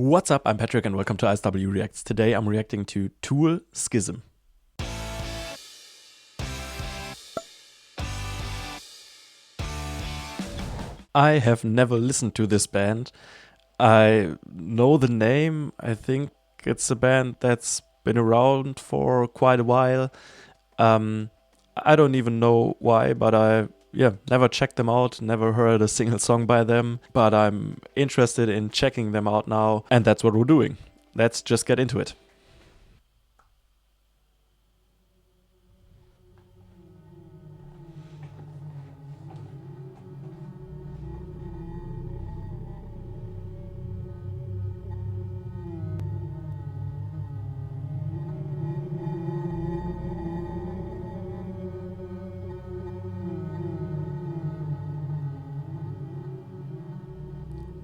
What's up, I'm Patrick and welcome to ISW Reacts. Today I'm reacting to Tool Schism. I have never listened to this band. I know the name. I think it's a band that's been around for quite a while. I don't even know why, but I never checked them out, never heard a single song by them, but I'm interested in checking them out now, and that's what we're doing. Let's just get into it.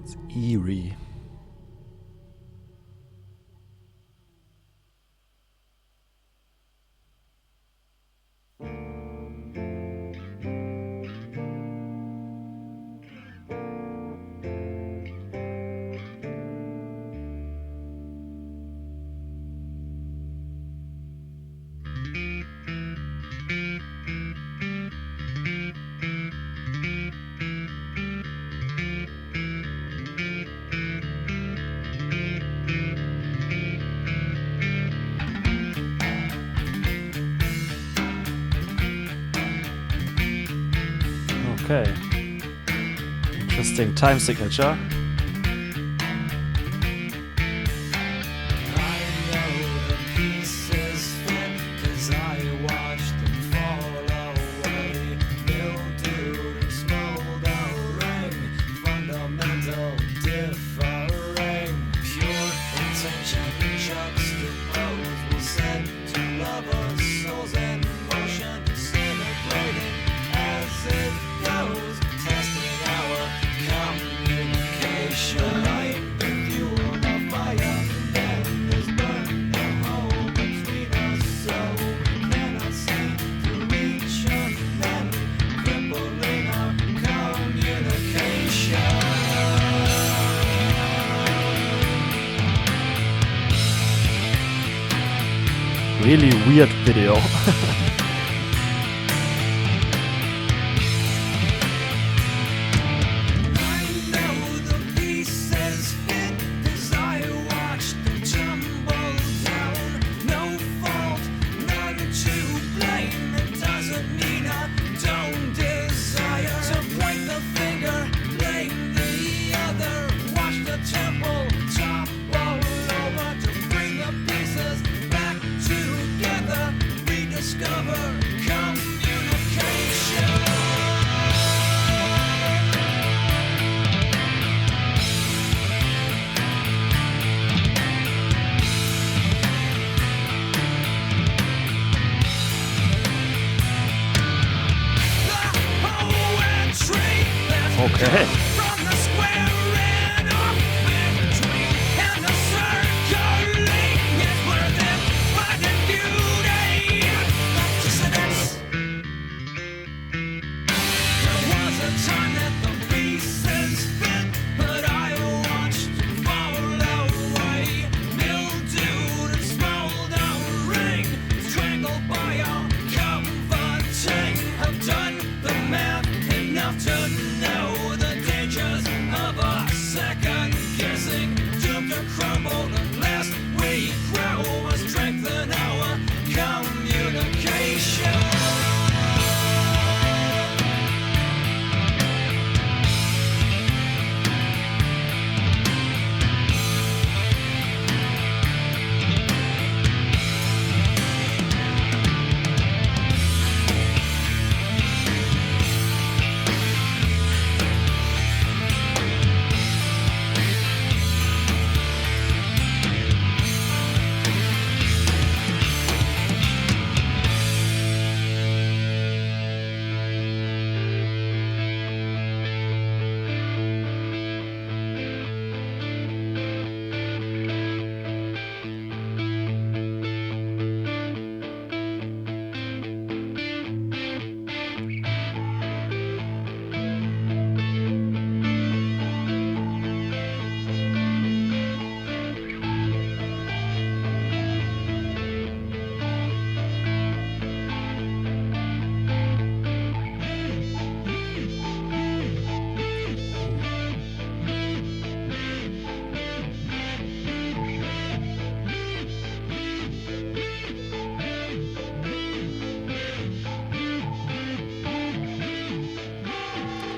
It's eerie. Okay. Interesting time signature. Really weird video. Okay. To know the danger.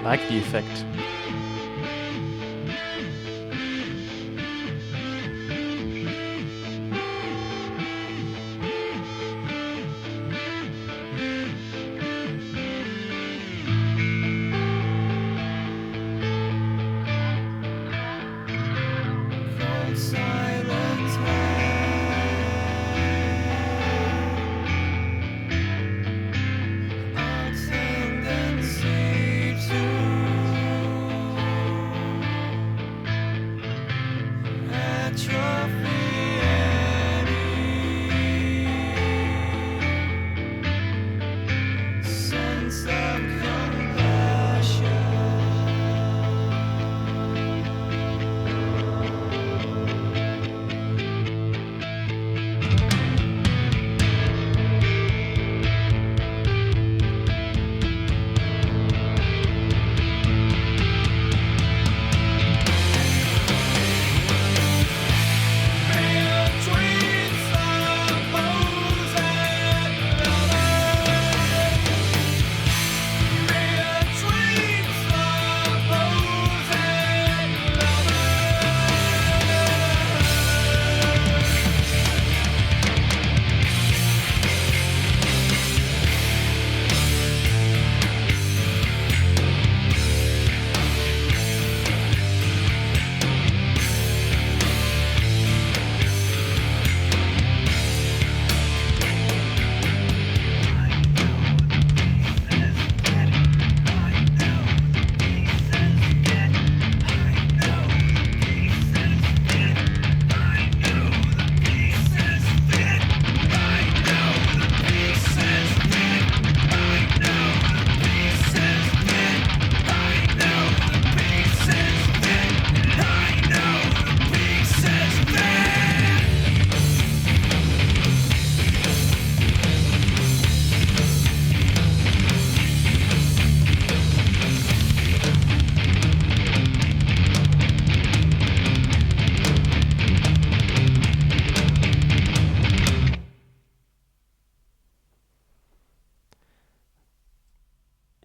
like the effect.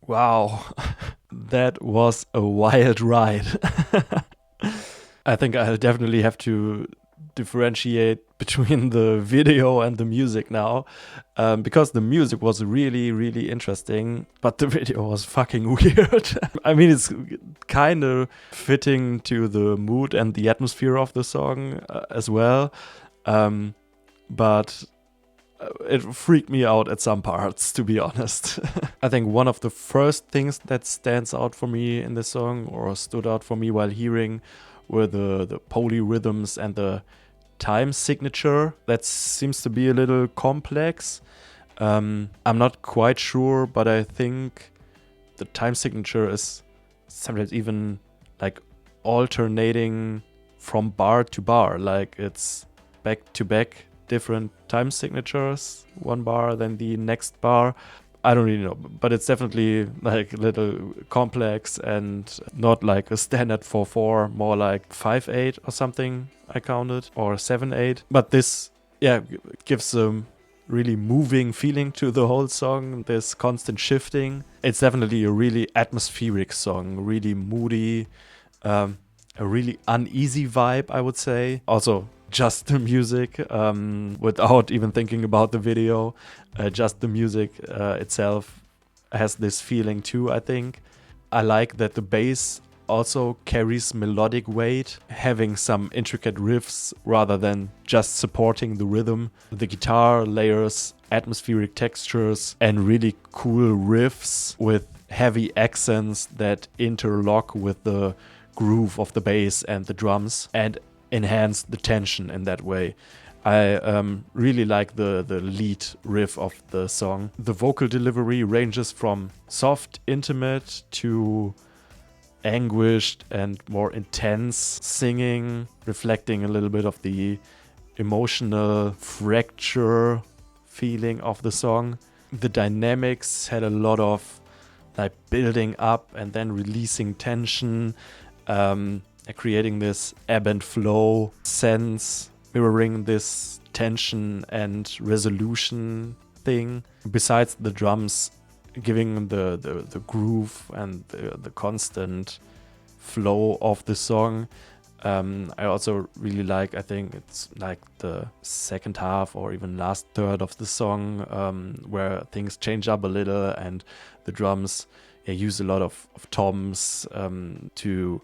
Wow, that was a wild ride. I think I'll definitely have to differentiate between the video and the music now, because the music was really, really interesting, but the video was fucking weird. I mean, it's kind of fitting to the mood and the atmosphere of the song as well, but it freaked me out at some parts, to be honest. I think one of the first things that stands out for me in the song, or stood out for me while hearing, were the polyrhythms and the time signature. That seems to be a little complex. I'm not quite sure, but I think the time signature is sometimes even like alternating from bar to bar, like it's back to back different time signatures, one bar then the next bar. I don't really know, but it's definitely like a little complex and not like a standard 4/4, more like 5/8 or something I counted, or 7/8. But this, gives a really moving feeling to the whole song, this constant shifting. It's definitely a really atmospheric song, really moody, a really uneasy vibe, I would say. Also, just the music, without even thinking about the video, just the music itself has this feeling too, I think. I like that the bass also carries melodic weight, having some intricate riffs rather than just supporting the rhythm. The guitar layers atmospheric textures and really cool riffs with heavy accents that interlock with the groove of the bass and the drums and enhance the tension in that way. I really like the lead riff of the song. The vocal delivery ranges from soft, intimate to anguished and more intense singing, reflecting a little bit of the emotional fracture feeling of the song. The dynamics had a lot of like building up and then releasing tension, creating this ebb and flow sense, mirroring this tension and resolution thing. Besides the drums giving the groove and the constant flow of the song. I also really like, I think it's like the second half or even last third of the song, where things change up a little and the drums use a lot of toms to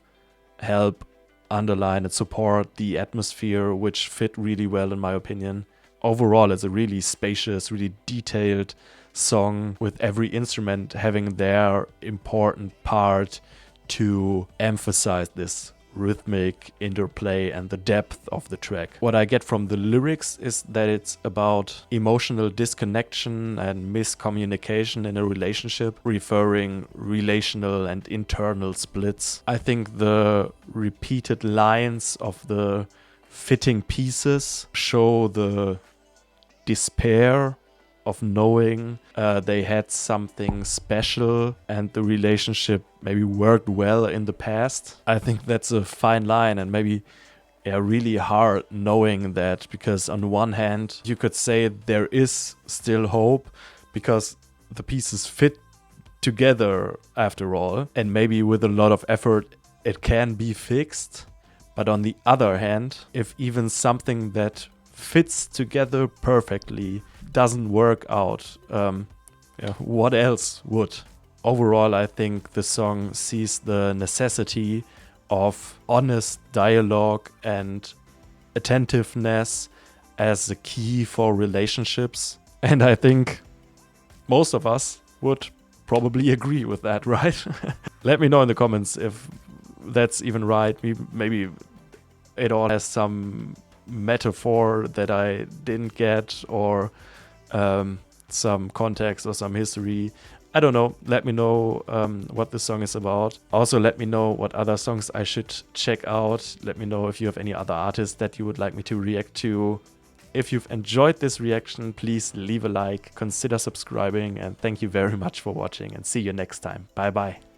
help underline and support the atmosphere, which fit really well in my opinion. Overall, it's a really spacious, really detailed song with every instrument having their important part to emphasize this rhythmic interplay and the depth of the track. What I get from the lyrics is that it's about emotional disconnection and miscommunication in a relationship, referring relational and internal splits. I think the repeated lines of the fitting pieces show the despair of knowing they had something special and the relationship maybe worked well in the past. I think that's a fine line and maybe really hard knowing that, because on one hand you could say there is still hope because the pieces fit together after all, and maybe with a lot of effort it can be fixed. But on the other hand, if even something that fits together perfectly doesn't work out, what else would? Overall, I think the song sees the necessity of honest dialogue and attentiveness as the key for relationships. And I think most of us would probably agree with that, right? Let me know in the comments if that's even right. Maybe it all has some metaphor that I didn't get, or some context or some history. I don't know. Let me know what the song is about. Also, let me know what other songs I should check out. Let me know if you have any other artists that you would like me to react to. If you've enjoyed this reaction, please leave a like, consider subscribing, and thank you very much for watching, and see you next time. Bye bye.